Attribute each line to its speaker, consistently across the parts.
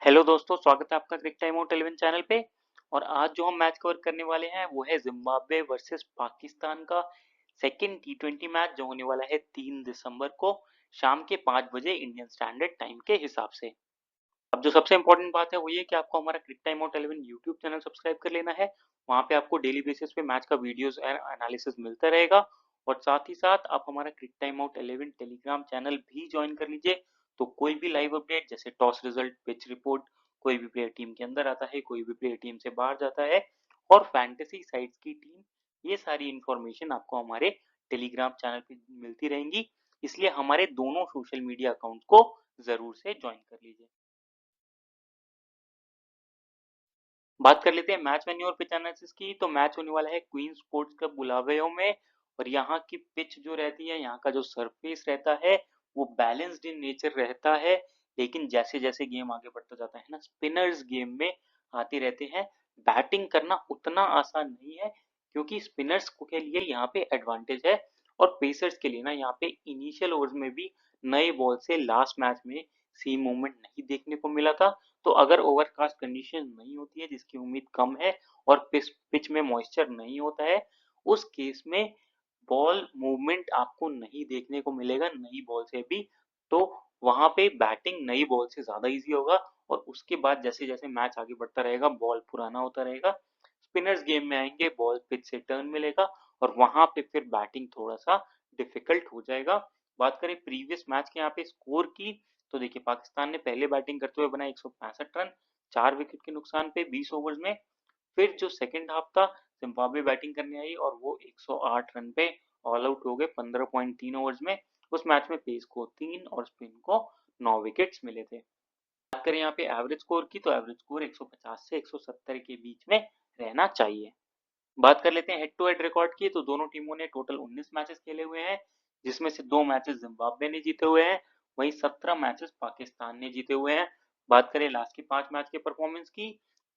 Speaker 1: Hello दोस्तों, स्वागत है आपका क्रिक टाइम आउट 11 चैनल पे। और आज जो हम मैच कवर करने वाले हैं वो है जिम्बाब्वे वर्सेस पाकिस्तान का सेकंड टी20 मैच जो होने वाला है 3 दिसंबर को शाम के 5 बजे इंडियन स्टैंडर्ड टाइम के हिसाब से। अब जो सबसे इंपॉर्टेंट बात है वो ये कि आपको हमारा Cric Time Out 11 YouTube channel subscribe कर लेना है। वहाँ पे आपको डेली बेसिस पे मैच का वीडियोस एंड एनालिसिस मिलता रहेगा। और साथ ही साथ आप हमारा Cric Time Out 11 Telegram channel भी ज्वाइन कर लीजिए। तो कोई भी लाइव अपडेट जैसे टॉस रिजल्ट, पिच रिपोर्ट, कोई भी प्लेयर टीम के अंदर आता है, कोई भी प्लेयर टीम से बाहर जाता है और फैंटेसी साइट्स की टीम, ये सारी इंफॉर्मेशन आपको हमारे टेलीग्राम चैनल पे मिलती रहेंगी। इसलिए हमारे दोनों सोशल मीडिया अकाउंट को जरूर से ज्वाइन कर लीजिए। बात कर लेते हैं मैच वेन्यू और पिच एनालिसिस की। तो मैच होने वाला है क्वीन स्पोर्ट्स क्लब बुलावेयो में। और यहाँ की पिच जो रहती है, यहाँ का जो सरफेस रहता है वो बैलेंस्ड इन नेचर रहता है। लेकिन जैसे जैसे गेम आगे बढ़ता जाता है ना, स्पिनर्स गेम में आते रहते हैं। बैटिंग करना उतना आसान नहीं है क्योंकि स्पिनर्स के लिए यहाँ पे एडवांटेज है। और पेसर्स के लिए ना यहाँ पे इनिशियल ओवर्स में भी नए बॉल से लास्ट मैच में सेम मूवमेंट नहीं देखने को मिला था। तो अगर ओवरकास्ट कंडीशन नहीं होती है जिसकी उम्मीद कम है और पिच में मॉइस्चर नहीं होता है, उस केस में बॉल मूवमेंट आपको नहीं देखने को मिलेगा नई बॉल से भी। तो वहां पे बैटिंग नई बॉल से ज्यादा इजी होगा। और उसके बाद जैसे जैसे मैच आगे बढ़ता रहेगा बॉल पुराना होता रहेगा, स्पिनर्स गेम में आएंगे, बॉल पिच से टर्न मिलेगा और वहां पे फिर बैटिंग थोड़ा सा डिफिकल्ट हो जाएगा। बात करें प्रीवियस मैच के यहाँ पे स्कोर की, तो देखिए पाकिस्तान ने पहले बैटिंग करते हुए बनाए 165 रन 4 विकेट के नुकसान पे 20 ओवर्स में। फिर जो सेकंड हाफ था, जिम्बाब्वे बैटिंग करने आई और वो 108 रन पे ऑल आउट हो गए 15.3 ओवर्स में। उस मैच में पेस को 3 और स्पिन को 9 विकेट्स मिले थे। बात करें यहाँ पे एवरेज स्कोर की, तो एवरेज स्कोर 150 से 170 के बीच में रहना चाहिए। बात कर लेते हैं हेड टू हेड रिकॉर्ड की, तो दोनों टीमों ने टोटल 19 मैचेस खेले हुए हैं जिसमें से 2 मैचेस जिम्बाब्वे ने जीते हुए हैं, वहीं 17 मैचेस पाकिस्तान ने जीते हुए हैं। बात करें लास्ट के 5 मैच के परफॉर्मेंस की,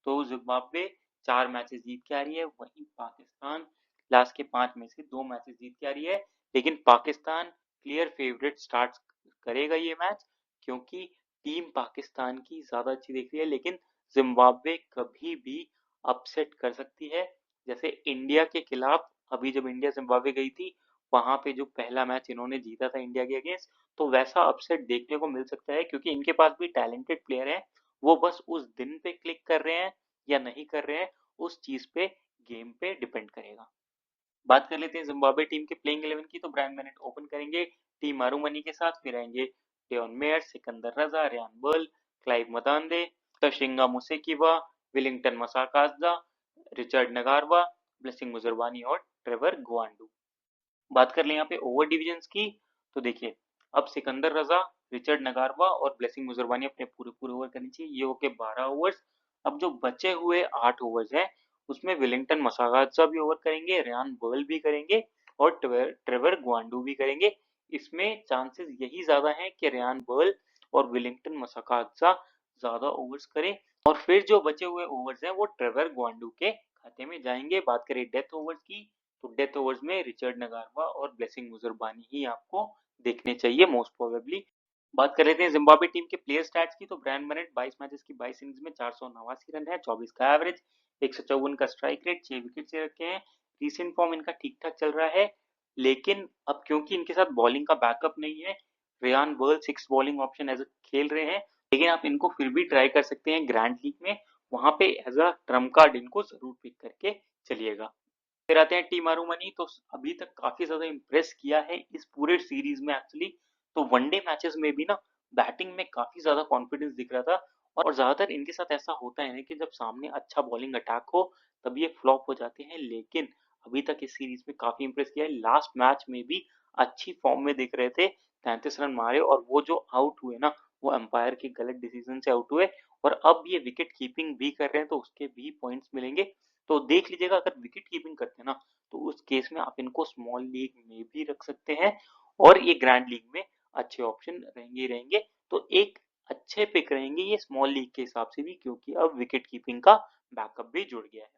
Speaker 1: तो जिम्बाब्वे 4 मैचेस जीत के आ रही है, वहीं पाकिस्तान लास्ट के 5 में से 2 मैचेस जीत के आ रही है। लेकिन पाकिस्तान क्लियर फेवरेट स्टार्ट करेगा ये मैच क्योंकि टीम पाकिस्तान की ज्यादा अच्छी दिख रही है। लेकिन जिम्बाब्वे कभी भी अपसेट कर सकती है। जैसे इंडिया के खिलाफ अभी जब इंडिया जिम्बाब्वे गई थी, वहां पे जो पहला मैच इन्होंने जीता था इंडिया के अगेंस्ट, तो वैसा अपसेट देखने को मिल सकता है क्योंकि इनके पास भी टैलेंटेड प्लेयर हैं। वो बस उस दिन पे क्लिक कर रहे हैं या नहीं कर रहे हैं, उस चीज पे गेम पे डिपेंड करेगा। बात कर लेते हैं जिम्बाब्वे टीम के प्लेइंग 11 की, तो ब्रायन बेनेट ओपन करेंगे टी मारूमनी के साथ। फिर आएंगे Dion Myers, Sikandar Raza, Ryan Burl, Clive Madande, Tashinga Musekiwa, Wellington Masakadza, Richard Ngarava, Blessing Muzarabani और ट्रेवर गुआंडू। बात कर ले यहाँ पे ओवर डिविजन की, तो देखिए अब सिकंदर रजा, रिचर्ड नगारवा और ब्लेसिंग मुजरवानी अपने पूरे पूरे ओवर करनी चाहिए, ये होके 12 ओवर्स। अब जो बचे हुए 8 ओवर्स हैं उसमें विलिंगटन मसागाजा भी ओवर करेंगे, रेयान बर्ल भी करेंगे और ट्रेवर गुआंडू भी करेंगे। इसमें चांसेस यही ज्यादा है कि रेयान बर्ल और विलिंगटन मसागाजा ज्यादा ओवर्स करें और फिर जो बचे हुए ओवर्स हैं वो ट्रेवर गुआंडू के खाते में जाएंगे। बात करें डेथ ओवर्स की, तो डेथ ओवर्स में रिचर्ड नगारवा और ब्लेसिंग मुजरबानी ही आपको देखने चाहिए मोस्ट प्रोबेबली। बात कर लेते हैं जिम्बाब्वे टीम के प्लेयर स्टैट्स की, तो ब्रायन बेनेट 22 मैचेस की 22 इनिंग्स में 489 रन है, 24 का एवरेज, 154 का स्ट्राइक रेट, 6 विकेट से रखे हैं। रीसेंट फॉर्म इनका ठीक ठाक चल रहा है। लेकिन अब क्योंकि इनके साथ बॉलिंग का बैकअप नहीं है, रेयान बर्ल 6 बॉलिंग ऑप्शन एज खेल रहे हैं। लेकिन आप इनको फिर भी ट्राई कर सकते हैं ग्रैंड लीग में, वहां पे एज अ ट्रम्प कार्ड इनको जरूर पिक करके चलिएगा। फिर आते हैं टी मारूमनी, तो अभी तक काफी ज्यादा इम्प्रेस किया है इस पूरे सीरीज में एक्चुअली। तो वनडे मैचेस में भी ना बैटिंग में काफी ज्यादा कॉन्फिडेंस दिख रहा था। और ज्यादातर इनके साथ ऐसा होता है ना कि जब सामने अच्छा बॉलिंग अटैक हो तब ये फ्लॉप हो जाते हैं। लेकिन अभी तक इस सीरीज में काफी इम्प्रेस किया है, लास्ट मैच में भी अच्छी फॉर्म में दिख रहे थे, 33 रन मारे और वो जो आउट हुए ना वो एम्पायर के गलत डिसीजन से आउट हुए। और अब ये विकेट कीपिंग भी कर रहे हैं तो उसके भी पॉइंट्स मिलेंगे। तो देख लीजिएगा अगर विकेट कीपिंग करते हैं ना तो उस केस में आप इनको स्मॉल लीग में भी रख सकते हैं और ये ग्रैंड लीग में अच्छे ऑप्शन रहेंगे ही रहेंगे। तो एक अच्छे पिक रहेंगे ये स्मॉल लीग के हिसाब से भी क्योंकि अब विकेट कीपिंग का बैकअप भी जुड़ गया है।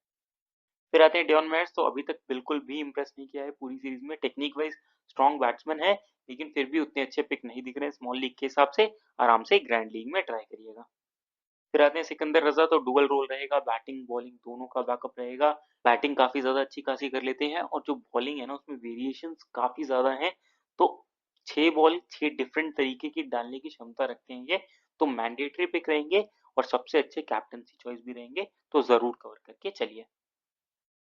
Speaker 1: फिर आते हैं डेवन मैयर्स, तो अभी तक बिल्कुल भी इंप्रेस नहीं किया है पूरी सीरीज में। टेक्निक वाइज स्ट्रॉन्ग बैट्समैन है लेकिन फिर भी उतने अच्छे पिक नहीं दिख रहे हैं स्मॉल लीग के हिसाब से। आराम से ग्रैंड लीग में ट्राई करिएगा। फिर आते हैं सिकंदर रजा, तो डुअल रोल रहेगा, बैटिंग बॉलिंग दोनों का बैकअप रहेगा। बैटिंग काफी ज्यादा अच्छी खासी कर लेते हैं और जो बॉलिंग है ना उसमें वेरिएशंस काफी ज्यादा हैं। तो 6 बॉल 6 डिफरेंट तरीके की डालने की क्षमता रखते हैं ये। तो मैंडेटरी पिक रहेंगे और सबसे अच्छे कैप्टनसी चॉइस भी रहेंगे, तो जरूर कवर करके चलिए।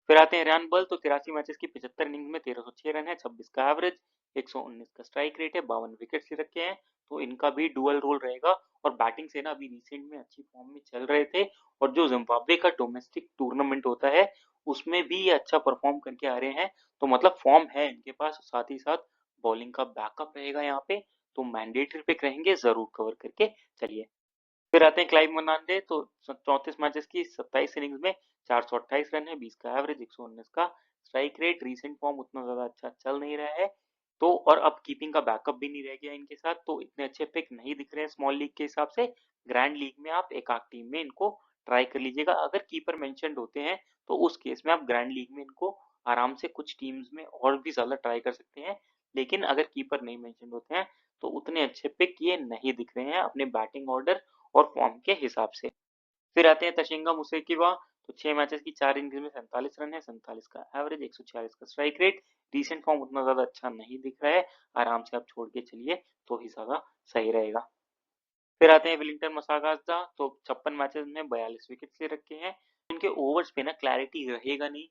Speaker 1: फिर आते हैं रेयान बल, तो 83 मैचेस की 75 इनिंग्स में 1306 रन है, 26 का एवरेज, 119 का स्ट्राइक रेट है, 52 विकेट ले रखे हैं। तो इनका भी डुअल रोल रहेगा। और बैटिंग से ना अभी रिसेंट में अच्छी फॉर्म में चल रहे थे, और जो जिम्बाब्वे का डोमेस्टिक टूर्नामेंट होता है उसमें भी ये अच्छा परफॉर्म करके आ रहे हैं। तो मतलब फॉर्म है इनके पास, साथ ही साथ बॉलिंग का बैकअप रहेगा यहाँ पे। तो मैंडेटरी पिक रहेंगे, जरूर कवर करके चलिए। फिर आते हैं क्लाइव मर्नांडे, तो 34 मैचेस की 27 इनिंग्स में 428 रन है, 20 का एवरेज, 119 का स्ट्राइक रेट। रीसेंट फॉर्म उतना ज्यादा अच्छा चल नहीं रहा है, तो और अब कीपिंग का बैकअप भी नहीं रह गया इनके साथ, तो इतने अच्छे पिक नहीं दिख रहे हैं स्मॉल लीग के हिसाब से। ग्रैंड लीग में आप एक आध टीम में इनको ट्राई कर लीजिएगा। अगर कीपर मेंशनड होते हैं तो उस केस में आप ग्रैंड लीग में इनको आराम से कुछ टीम्स में और भी ज्यादा ट्राई कर सकते हैं। लेकिन अगर कीपर नहीं मेंशन होते हैं तो उतने अच्छे पिक ये नहीं दिख रहे हैं अपने बैटिंग ऑर्डर और फॉर्म के हिसाब से। फिर आते हैं तशिंगा मुसेकिवा, तो 6 मैचेस की 4 इनिंग्स में 47 रन है, 47 का एवरेज, 146 का स्ट्राइक रेट। रिसेंट फॉर्म उतना ज्यादा अच्छा नहीं दिख रहा है, आराम से आप छोड़ के चलिए तो ही ज्यादा सही रहेगा। फिर आते हैं विलिंगटन मसागाजा, तो 56 मैचेस में 42 विकेट ले रखे हैं। इनके ओवर्स पे ना क्लैरिटी रहेगा नहीं,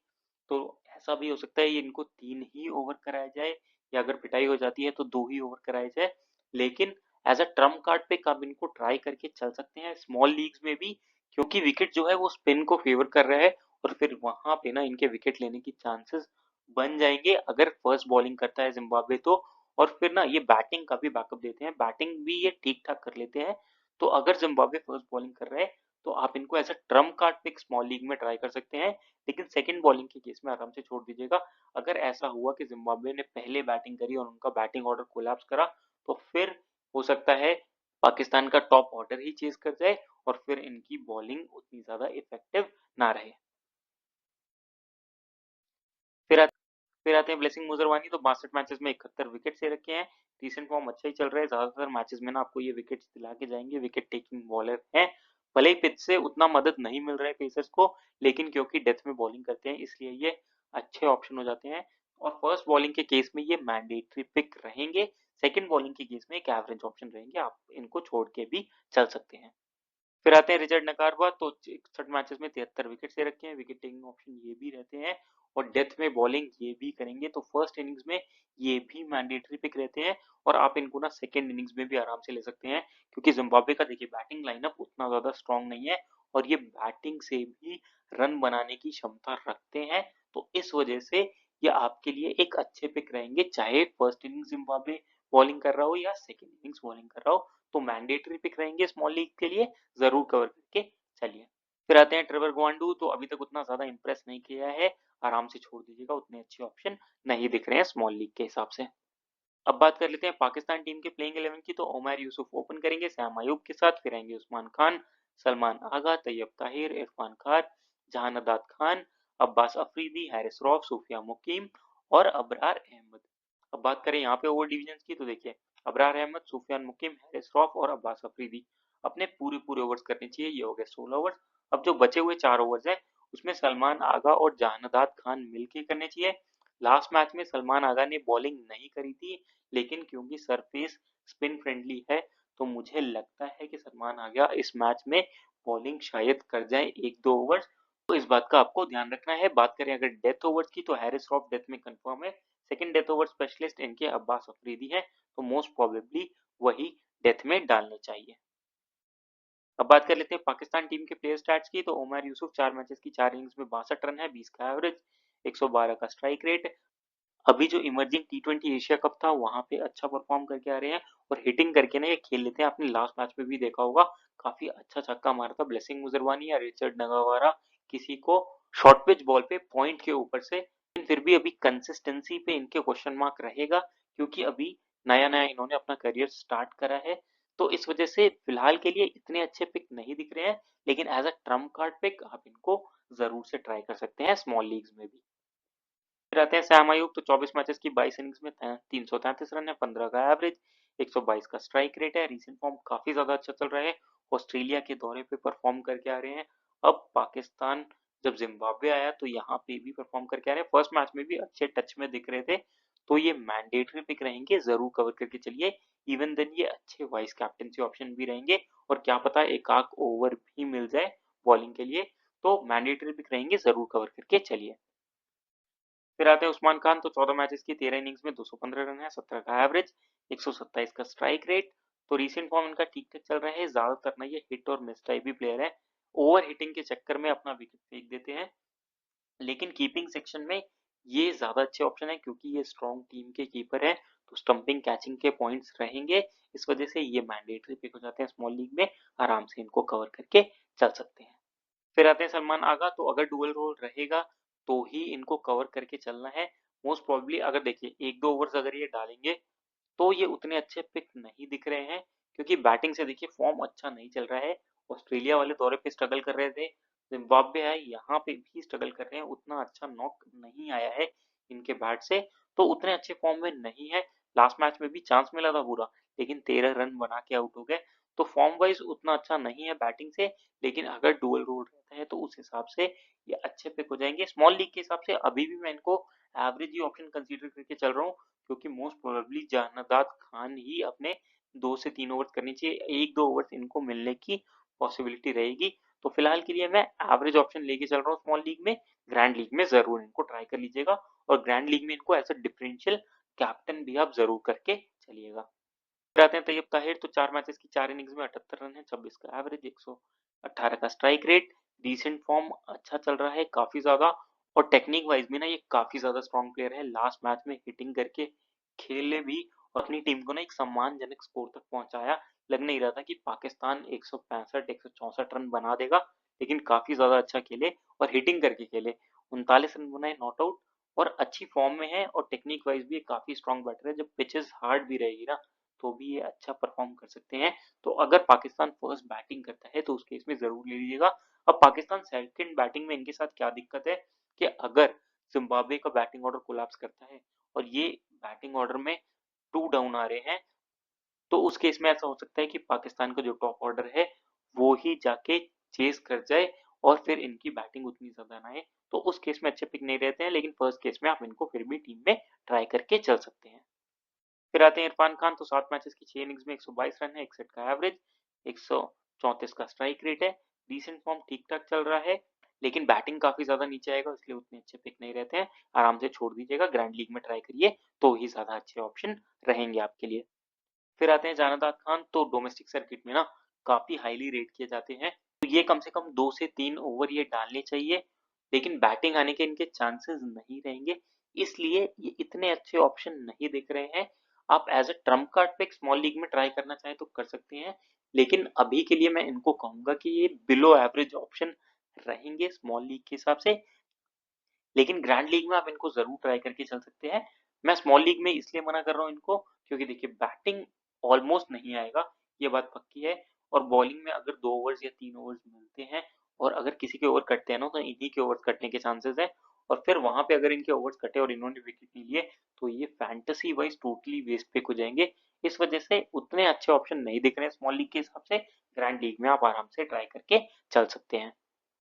Speaker 1: तो ऐसा भी हो सकता है ये इनको 3 ही ओवर कराया जाए, या अगर पिटाई हो जाती है तो 2 ही ओवर कराए जाए। लेकिन एज अ ट्रम्प कार्ड पे आप इनको ट्राई करके चल सकते हैं स्मॉल लीग्स में भी, क्योंकि विकेट जो है वो स्पिन को फेवर कर रहा है, और फिर वहां पे ना इनके विकेट लेने की चांसेस बन जाएंगे अगर फर्स्ट बॉलिंग करता है जिम्बाब्वे तो। और फिर ना ये बैटिंग का भी बैकअप देते हैं, बैटिंग भी ये ठीक ठाक कर लेते हैं। तो अगर जिम्बाब्वे फर्स्ट बॉलिंग कर रहा है तो आप इनको एज अ ट्रम्प कार्ड पे स्मॉल लीग में ट्राई कर सकते हैं। लेकिन सेकंड बॉलिंग के केस में आराम से छोड़ दीजिएगा। अगर ऐसा हुआ कि जिम्बाब्वे ने पहले बैटिंग करी और उनका बैटिंग ऑर्डर कोलैप्स करा, तो फिर हो सकता है पाकिस्तान का टॉप ऑर्डर ही चेज कर जाए और फिर इनकी बॉलिंग उतनी ज्यादा इफेक्टिव ना रहे। फिर फिर आते हैं ब्लेसिंग मुजरवानी, तो 62 मैचेस में 71 विकेट से रखे हैं। रिसेंट फॉर्म अच्छा ही चल रहा है, ज्यादातर मैचेस में ना आपको ये विकेट दिला के जाएंगे, विकेट टेकिंग बॉलर हैं। भले ही पिच से उतना मदद नहीं मिल रहा है पेसर्स को, लेकिन क्योंकि डेथ में बॉलिंग करते हैं इसलिए ये अच्छे ऑप्शन हो जाते हैं। और फर्स्ट बॉलिंग के केस में ये मैंडेटरी पिक रहेंगे, सेकंड बॉलिंग के केस में एक एवरेज ऑप्शन रहेंगे, आप इनको छोड़ के भी चल सकते हैं। फिर आते हैं रिचर्ड नकारवा, तो 61 मैचेस में 73 विकेट से रखे हैं, विकेट टेकिंग ऑप्शन ये भी रहते हैं और डेथ में बॉलिंग ये भी करेंगे। तो फर्स्ट इनिंग्स में ये भी मैंडेटरी पिक रहते हैं, और आप इनको ना सेकंड इनिंग्स में भी आराम से ले सकते हैं, क्योंकि जिम्बाब्वे का देखिए बैटिंग लाइनअप उतना ज्यादा स्ट्रांग नहीं है, और ये बैटिंग से भी रन बनाने की क्षमता रखते हैं। तो इस वजह से ये आपके लिए एक अच्छे पिक रहेंगे, चाहे फर्स्ट इनिंग्स जिम्बाब्वे बॉलिंग कर रहा हो या सेकंड इनिंग्स बॉलिंग कर रहा हो। तो मैंडेटरी पिक रहेंगे स्मॉल लीग के लिए, जरूर कवर करके चलिए। फिर आते हैं ट्रेवर ग्वांडू, तो अभी तक उतना ज्यादा इंप्रेस नहीं किया है, आराम से छोड़ दीजिएगा, उतने अच्छे ऑप्शन नहीं दिख रहे हैं स्मॉल लीग के हिसाब से। अब बात कर लेते हैं पाकिस्तान टीम के प्लेइंग 11 की, तो उमर यूसुफ ओपन करेंगे सैम अयूब के साथ, फिर आएंगे उस्मान खान, सलमान आगा, तैयब ताहिर, इरफान खान, जहानदाद खान, अब्बास अफरीदी, हैरिस रॉफ, सूफिया मुकीम और अबरार अहमद। अब बात करें यहाँ पे ओवर डिवीजन की, तो देखिए अबरार अहमद, सुफियान मुकीम, हैरिस रॉफ और अब्बास अफरीदी अपने पूरे पूरे ओवर्स करने चाहिए, ये हो गए 16 ओवर्स। अब जो बचे हुए 4 ओवर्स है उसमें सलमान आगा और जहानदाद खान मिलके करने चाहिए। लास्ट मैच में सलमान आगा ने बॉलिंग नहीं करी थी, लेकिन क्योंकि सरफेस स्पिन फ्रेंडली है तो मुझे लगता है कि सलमान आगा इस मैच में बॉलिंग शायद कर जाए 1-2 ओवर्स। तो इस बात का आपको ध्यान रखना है। बात करें अगर डेथ ओवर्स की, तो हैरिस रॉफ डेथ में कंफर्म है, सेकंड डेथ ओवर स्पेशलिस्ट इनके अब्बास अफरीदी हैं, तो मोस्ट प्रोबेबली वही डेथ में डालने चाहिए। अब बात कर लेते हैं पाकिस्तान टीम के प्लेयर स्टैट्स की, तो उमर यूसुफ 4 मैचेस की 4 इनिंग्स में 62 रन है, 20 का एवरेज, 112 का स्ट्राइक रेट। अभी जो इमर्जिंग T20 एशिया कप था वहां पे अच्छा परफॉर्म करके आ रहे हैं, और हिटिंग करके ना ये खेल लेते हैं। आपने लास्ट मैच में भी देखा होगा काफी अच्छा छक्का मारा था ब्लेसिंग मुजरवानी या रिचर्ड नगावारा किसी को शॉर्ट पिच बॉल पे पॉइंट के ऊपर से। लेकिन फिर भी अभी कंसिस्टेंसी पे इनके क्वेश्चन मार्क रहेगा, क्योंकि अभी नया नया इन्होंने अपना करियर स्टार्ट करा है। तो इस वजह से फिलहाल के लिए इतने अच्छे पिक नहीं दिख रहे हैं, लेकिन as a trump card pick आप इनको जरूर से ट्राई कर सकते हैं स्मॉल लीग्स में भी। फिर आते हैं सैम अयूब, तो 24 मैचेस की 22 इनिंग्स में 333 रन है, 15 का एवरेज, 122 का स्ट्राइक रेट है। रिसेंट फॉर्म काफी ज्यादा अच्छा चल रहा है, ऑस्ट्रेलिया के दौरे पे परफॉर्म करके आ रहे हैं। अब पाकिस्तान जब जिम्बाब्वे आया तो यहाँ पे भी परफॉर्म करके आ रहे हैं। फर्स्ट मैच में भी अच्छे टच में दिख रहे थे, तो ये मैंडेटरी पिक रहेंगे, जरूर कवर करके चलिए। इवन देन ये अच्छे वाइस कैप्टनसी ऑप्शन भी रहेंगे, और क्या पता एक आध ओवर भी मिल जाए बॉलिंग के लिए, तो मैंडेटरी पिक रहेंगे, जरूर कवर करके चलिए। फिर आते हैं उस्मान खान, तो 14 मैचेस की 13 इनिंग्स में 215 रन है, 17 का एवरेज, 127 का स्ट्राइक रेट। तो रीसेंट फॉर्म इनका ठीक ठाक चल रहा है, ज्यादातर ना ये हिट और मिस टाइप भी प्लेयर है, ओवर हिटिंग के चक्कर में अपना विकेट फेंक देते हैं। लेकिन कीपिंग सेक्शन में ये ज्यादा अच्छे ऑप्शन है, क्योंकि ये स्ट्रॉन्ग टीम के कीपर है, तो स्टंपिंग कैचिंग के पॉइंट्स रहेंगे। इस वजह से ये मैंडेटरी पिक हो जाते हैं स्मॉल लीग में, आराम से इनको कवर करके चल सकते हैं। फिर आते हैं सलमान आगा, तो अगर डुअल रोल रहेगा तो ही इनको कवर करके चलना है। मोस्ट प्रोबेबली अगर देखिए एक दो ओवर्स अगर ये डालेंगे तो ये उतने अच्छे पिक नहीं दिख रहे हैं, क्योंकि बैटिंग से देखिए फॉर्म अच्छा नहीं चल रहा है। ऑस्ट्रेलिया वाले दौरे पे स्ट्रगल कर रहे थे, जिम्बाब्वे है यहाँ पे भी स्ट्रगल कर रहे हैं, उतना अच्छा नॉक नहीं आया है इनके बैट से, तो उतने अच्छे फॉर्म में नहीं है। लास्ट मैच में भी चांस मिला था पूरा, लेकिन 13 रन बना के आउट हो गए, तो फॉर्म वाइज उतना अच्छा नहीं है बैटिंग से। लेकिन अगर डुअल रोल रहता है तो उस हिसाब से ये अच्छे पिक हो जाएंगे। स्मॉल लीग के हिसाब से अभी भी मैं इनको एवरेज ही ऑप्शन कंसीडर करके चल रहा हूँ, क्योंकि मोस्ट प्रोबेबली जहानादाद खान ही अपने 2 से 3 ओवर्स करनी चाहिए, 1-2 ओवर्स इनको मिलने की पॉसिबिलिटी रहेगी। तो फिलहाल के लिए मैं एवरेज ऑप्शन लेके चल रहा हूँ स्मॉल लीग में। ग्रैंड लीग में जरूर इनको ट्राई कर लीजिएगा, और ग्रैंड लीग में इनको एज अ डिफरेंशियल कैप्टन भी आप जरूर करके चलिएगा। फिर आते हैं तैयब ताहिर, तो 4 मैचेस की 4 इनिंग्स में 78 रन है, 26 का एवरेज, 118 का स्ट्राइक रेट। रिसेंट फॉर्म अच्छा चल रहा है काफी ज्यादा, और टेक्निक वाइज भी ना ये काफी ज्यादा स्ट्रॉन्ग प्लेयर है। लास्ट मैच में हिटिंग करके खेले भी, और अपनी टीम को ना एक सम्मानजनक स्कोर तक पहुंचाया। लग नहीं रहा था कि पाकिस्तान 165 164 रन बना देगा, लेकिन काफी ज्यादा अच्छा खेले और हिटिंग करके खेले। 39 रन बनाए नॉट आउट, और अच्छी फॉर्म में है, और टेक्निक वाइज भी काफी स्ट्रॉन्ग बैटर है। जब पिचेस हार्ड भी रहेगी ना तो भी ये अच्छा परफॉर्म कर सकते हैं। तो अगर पाकिस्तान फर्स्ट बैटिंग करता है तो उस केस में जरूर ले लीजिएगा। अब पाकिस्तान सेकंड बैटिंग में इनके साथ क्या दिक्कत है कि अगर जिम्बाब्वे का बैटिंग ऑर्डर कोलैप्स करता है और ये बैटिंग ऑर्डर में 2 डाउन आ रहे हैं, तो उस केस में ऐसा हो सकता है कि पाकिस्तान का जो टॉप ऑर्डर है वो ही जाके चेस कर जाए, और फिर इनकी बैटिंग उतनी ज्यादा ना आए, तो उस केस में अच्छे पिक नहीं रहते हैं। लेकिन फर्स्ट केस में आप इनको फिर भी टीम में ट्राई करके चल सकते हैं। फिर आते हैं इरफान खान, तो 7 मैचेस की 6 इनिंग्स में 122 रन है, 61 का एवरेज, 134 का स्ट्राइक रेट है। डिसेंट फॉर्म ठीक ठाक चल रहा है, लेकिन बैटिंग काफी ज्यादा नीचे आएगा, इसलिए उतने अच्छे पिक नहीं रहते हैं। आराम से छोड़ दीजिएगा, ग्रैंड लीग में ट्राई करिए, तो ही ज्यादा अच्छे ऑप्शन रहेंगे आपके लिए। फिर आते हैं जहानादाद खान, तो डोमेस्टिक सर्किट में ना काफी हाईली रेट किए जाते हैं, तो ये कम से कम 2 से 3 ओवर ये डालने चाहिए, लेकिन बैटिंग आने के इनके चांसेस नहीं रहेंगे, इसलिए ये इतने अच्छे ऑप्शन नहीं दिख रहे हैं। आप एज अ ट्रम्प कार्ड पे स्मॉल लीग में ट्राई करना चाहें तो कर सकते हैं, लेकिन अभी के लिए मैं इनको कहूंगा कि ये बिलो एवरेज ऑप्शन रहेंगे स्मॉल लीग के हिसाब से। लेकिन ग्रैंड लीग में आप इनको जरूर ट्राई करके चल सकते हैं। मैं स्मॉल लीग में इसलिए मना कर रहा हूँ इनको, क्योंकि देखिए बैटिंग ऑलमोस्ट नहीं आएगा, ये बात पक्की है। और बॉलिंग में अगर 2 ओवर्स या 3 ओवर्स मिलते हैं, और अगर किसी के ओवर कटते हैं ना, तो इन्हीं के ओवर्स कटने के चांसेस है। और फिर वहां पे अगर इनके ओवर्स कटे और इन्होंने विकेट नहीं लिए, तो ये fantasy wise totally waste pick हो जाएंगे। इस वजह से उतने अच्छे ऑप्शन नहीं दिख रहे हैं स्मॉल लीग के हिसाब से। ग्रैंड लीग में आप आराम से ट्राई करके चल सकते हैं।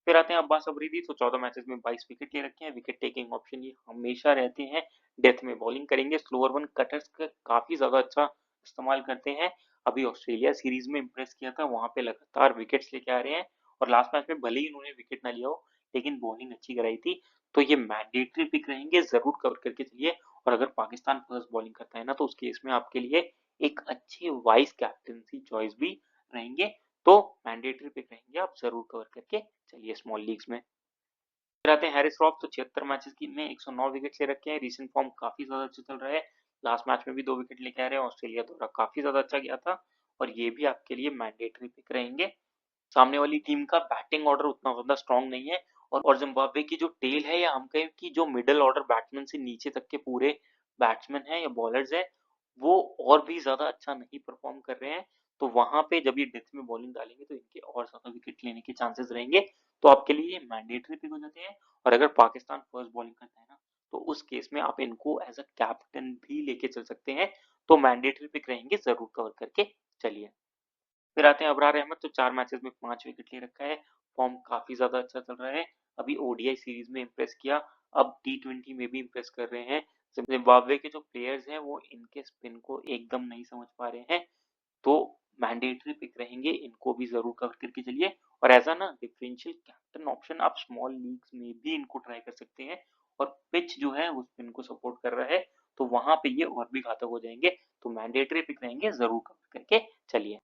Speaker 1: फिर आते हैं अब्बास अफरीदी, तो 14 मैचेस में 22 विकेट ले रखे हैं, विकेट टेकिंग ऑप्शन ये हमेशा रहते हैं। डेथ में बॉलिंग करेंगे, स्लोअर वन कटर्स का काफी ज्यादा अच्छा इस्तेमाल करते हैं। अभी ऑस्ट्रेलिया सीरीज में इंप्रेस किया था, वहां पे लगातार विकेट्स लेके आ रहे हैं, और लास्ट मैच में भले ही इन्होंने विकेट ना लिया हो, लेकिन बॉलिंग अच्छी कराई थी। तो ये मैंडेटरी पिक रहेंगे, जरूर कवर करके चलिए। और अगर पाकिस्तान फर्स्ट बॉलिंग करता है ना, तो उस केस में आपके लिए एक अच्छे वाइस कैप्टनसी चॉइस भी रहेंगे, तो मैंडेटरी पिक रहेंगे, आप जरूर कवर करके चलिए स्मॉल लीग्स में। फिर आते हैं हैरिस रॉफ, तो 76 मैचेस की में 109 विकेट ले रखे हैं, रीसेंट फॉर्म काफी ज्यादा अच्छा चल रहा है। लास्ट मैच में भी 2 विकेट लेके आ रहे हैं, ऑस्ट्रेलिया दौरा काफी ज्यादा अच्छा गया था, और ये भी आपके लिए मैंडेटरी पिक रहेंगे। सामने वाली टीम का बैटिंग ऑर्डर उतना ज्यादा स्ट्रांग नहीं है, और जिम्बाब्वे की जो टेल है, या हम कहें कि जो मिडिल ऑर्डर बैट्समैन से नीचे तक के पूरे बैट्समैन है या बॉलर्स है, वो और भी ज्यादा अच्छा नहीं परफॉर्म कर रहे हैं। तो वहां पे जब ये डेथ में बॉलिंग डालेंगे तो इनके और ज्यादा विकेट लेने के चांसेस रहेंगे, तो आपके लिए ये मैंडेटरी पिक हो जाते हैं। और अगर पाकिस्तान फर्स्ट बॉलिंग करता है ना, तो उस केस में आप इनको एज अ कैप्टन भी लेके चल सकते हैं, तो मैंडेटरी पिक रहेंगे, जरूर कवर करके चलिए। फिर आते हैं अबरार अहमद, तो 4 मैचेस में 5 विकेट ले रखा है, फॉर्म काफ़ी ज़्यादा अच्छा चल रहा है। अभी ओडीआई सीरीज़ में इम्प्रेस किया, अब टी20 में भी इम्प्रेस कर रहे हैं। ज़िम्बाब्वे के जो प्लेयर्स हैं वो इनके स्पिन को एकदम नहीं समझ पा रहे हैं, तो मैंडेटरी पिक रहेंगे, इनको भी ज़रूर कवर करके चलिए। और ऐसा ना डिफरेंशियल कैप्टन ऑप्शन आप स्मॉल लीग्स में भी इनको ट्राई कर सकते हैं, और पिच जो है वो स्पिन को सपोर्ट कर रहा है, तो वहां पे ये और भी घातक हो जाएंगे, तो मैंडेटरी पिक रहेंगे, जरूर कवर करके चलिए।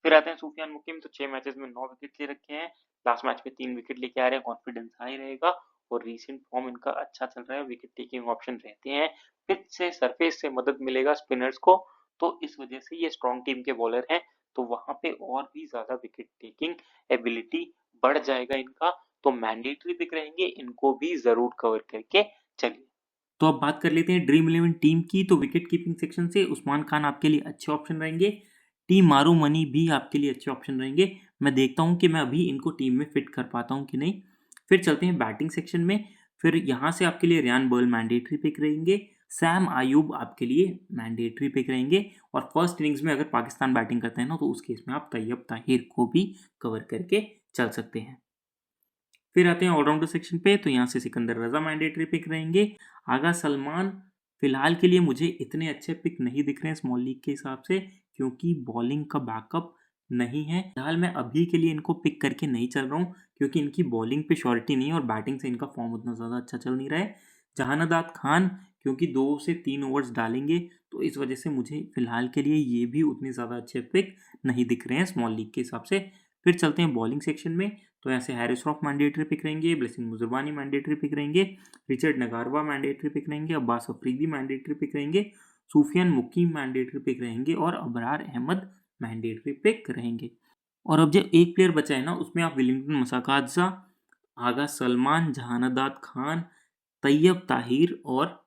Speaker 1: फिर आते हैं सूफियान मुकीम, तो 6 मैचेस में 9 विकेट ले रखे हैं, लास्ट मैच में 3 विकेट लेके आ रहे हैं, कॉन्फिडेंस हाई रहेगा, और रीसेंट फॉर्म इनका अच्छा चल रहा है, विकेट टेकिंग ऑप्शन रहते हैं, पिच से सरफेस से मदद मिलेगा स्पिनर्स को, तो इस वजह से ये स्ट्रॉन्ग टीम के बॉलर हैं, तो वहां पे और भी ज्यादा विकेट टेकिंग एबिलिटी बढ़ जाएगा इनका, तो मैंडेटरी पिक रहेंगे, इनको भी जरूर कवर करके चलिए। तो अब बात कर लेते हैं ड्रीम 11 टीम की। तो विकेट कीपिंग सेक्शन से उस्मान खान आपके लिए अच्छे ऑप्शन रहेंगे, टीम मारू मनी भी आपके लिए अच्छे ऑप्शन रहेंगे। मैं देखता हूं कि मैं अभी इनको टीम में फिट कर पाता हूं कि नहीं। फिर चलते हैं बैटिंग सेक्शन में। फिर यहां से आपके लिए रियान बर्ल मैंडेटरी पिक रहेंगे, सैम आयूब आपके लिए मैंडेटरी पिक रहेंगे, और फर्स्ट इनिंग्स में अगर पाकिस्तान बैटिंग करते हैं ना, तो उस केस में आप तैयब ताहिर को भी कवर करके चल सकते हैं। फिर आते हैं ऑलराउंडर सेक्शन पे, तो यहाँ से सिकंदर रजा मैंडेटरी पिक रहेंगे, आगा सलमान फिलहाल के लिए मुझे इतने अच्छे पिक नहीं दिख रहे हैं स्मॉल लीग के हिसाब से, क्योंकि बॉलिंग का बैकअप नहीं है। फिलहाल मैं अभी के लिए इनको पिक करके नहीं चल रहा हूँ, क्योंकि इनकी बॉलिंग पे श्योरिटी नहीं है और बैटिंग से इनका फॉर्म उतना ज़्यादा अच्छा चल नहीं रहा है। जहानादाद खान क्योंकि 2 से 3 ओवर्स डालेंगे, तो इस वजह से मुझे फिलहाल के लिए ये भी उतने ज़्यादा अच्छे पिक नहीं दिख रहे हैं स्मॉल लीग के हिसाब से। फिर चलते हैं बॉलिंग सेक्शन में, तो ऐसे हैरिस रॉफ मैंडेटरी पिक रहेंगे, ब्लेसिंग मुजरबानी मैंडेटरी पिक रहेंगे, रिचर्ड नगारवा मैंडेटरी पिक रहेंगे, अब्बास अफरीदी मैंडेटरी पिक रहेंगे, सूफियान मुकीम मैंडेटरी पिक रहेंगे, और अबरार अहमद मैंडेटरी पिक रहेंगे। और अब जो एक प्लेयर बचा है ना, उसमें आप विलिंगटन मसाकाजा, आगा सलमान, जहानादाद खान, तैयब ताहिर और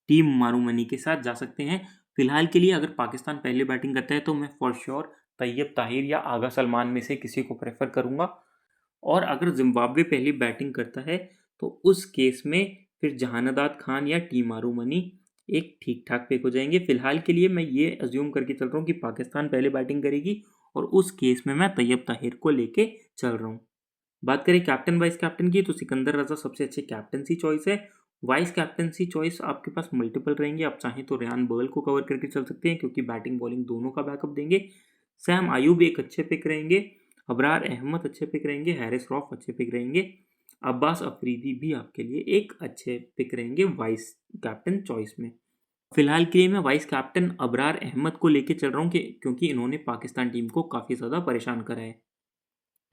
Speaker 1: टीम मारूमनी के साथ जा सकते हैं। फिलहाल के लिए अगर पाकिस्तान पहले बैटिंग करता है, तो मैं फॉर श्योर तैयब ताहिर या आगा सलमान में से किसी को प्रेफर करूंगा, और अगर जिम्बाब्वे पहली बैटिंग करता है, तो उस केस में फिर जहानादाद खान या टी मारूमनी एक ठीक ठाक पिक हो जाएंगे। फिलहाल के लिए मैं ये अज्यूम करके चल रहा हूँ कि पाकिस्तान पहले बैटिंग करेगी, और उस केस में मैं तैयब ताहिर को लेके चल रहा हूँ। बात करें कैप्टन वाइस कैप्टन की, तो सिकंदर रजा सबसे अच्छी कैप्टनसी चॉइस है। वाइस कैप्टनसी चॉइस आपके पास मल्टीपल रहेंगे, आप चाहें तो रेहान बर्ल को कवर करके चल सकते हैं, क्योंकि बैटिंग बॉलिंग दोनों का बैकअप देंगे। सैम आयूब एक अच्छे पिक रहेंगे, अबरार अहमद अच्छे पिक रहेंगे, हैरिस रॉफ अच्छे पिक रहेंगे, अब्बास अफरीदी भी आपके लिए एक अच्छे पिक रहेंगे वाइस कैप्टन चॉइस में। फिलहाल के लिए मैं वाइस कैप्टन अबरार अहमद को लेके चल रहा हूँ, क्योंकि इन्होंने पाकिस्तान टीम को काफ़ी ज़्यादा परेशान करा है।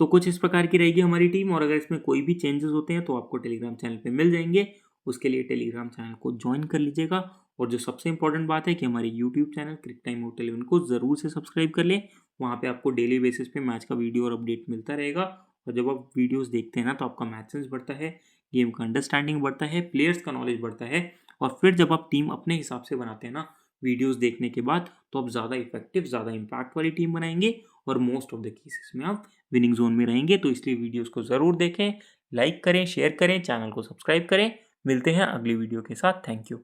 Speaker 1: तो कुछ इस प्रकार की रहेगी हमारी टीम, और अगर इसमें कोई भी चेंजेस होते हैं तो आपको टेलीग्राम चैनल पे मिल जाएंगे। उसके लिए टेलीग्राम चैनल को ज्वाइन कर लीजिएगा, और जो सबसे इंपॉर्टेंट बात है कि हमारे यूट्यूब चैनल क्रिक टाइम होटल 11 को ज़रूर से सब्सक्राइब कर लें। वहाँ पे आपको डेली बेसिस पे मैच का वीडियो और अपडेट मिलता रहेगा, और जब आप वीडियोज़ देखते हैं ना, तो आपका मैच सेंस बढ़ता है, गेम का अंडरस्टैंडिंग बढ़ता है, प्लेयर्स का नॉलेज बढ़ता है, और फिर जब आप टीम अपने हिसाब से बनाते हैं ना वीडियोज़ देखने के बाद, तो आप ज़्यादा इफेक्टिव, ज़्यादा इम्पैक्ट वाली टीम बनाएंगे, और मोस्ट ऑफ द केसेस में आप विनिंग जोन में रहेंगे। तो इसलिए वीडियोस को ज़रूर देखें, लाइक करें, शेयर करें, चैनल को सब्सक्राइब करें। मिलते हैं अगली वीडियो के साथ। Thank you.